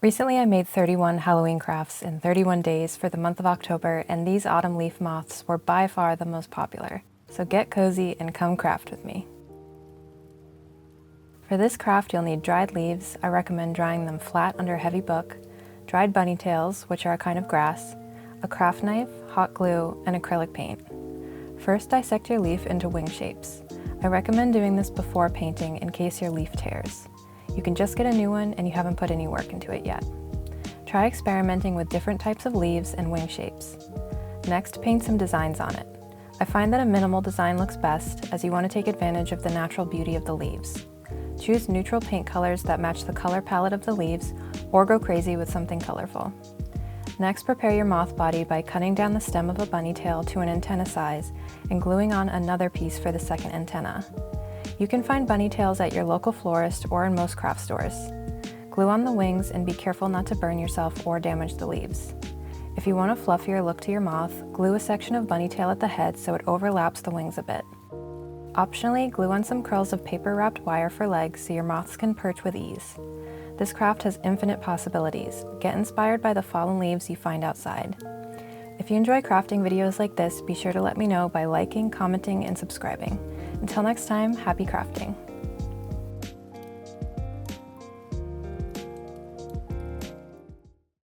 Recently I made 31 Halloween crafts in 31 days for the month of October, and these autumn leaf moths were by far the most popular. So get cozy and come craft with me. For this craft you'll need dried leaves. I recommend drying them flat under a heavy book, dried bunny tails, which are a kind of grass, a craft knife, hot glue, and acrylic paint. First dissect your leaf into wing shapes. I recommend doing this before painting in case your leaf tears. You can just get a new one and you haven't put any work into it yet. Try experimenting with different types of leaves and wing shapes. Next, paint some designs on it. I find that a minimal design looks best, as you want to take advantage of the natural beauty of the leaves. Choose neutral paint colors that match the color palette of the leaves, or go crazy with something colorful. Next, prepare your moth body by cutting down the stem of a bunny tail to an antenna size and gluing on another piece for the second antenna. You can find bunny tails at your local florist or in most craft stores. Glue on the wings and be careful not to burn yourself or damage the leaves. If you want a fluffier look to your moth, glue a section of bunny tail at the head so it overlaps the wings a bit. Optionally, glue on some curls of paper-wrapped wire for legs so your moths can perch with ease. This craft has infinite possibilities. Get inspired by the fallen leaves you find outside. If you enjoy crafting videos like this, be sure to let me know by liking, commenting, and subscribing. Until next time, happy crafting!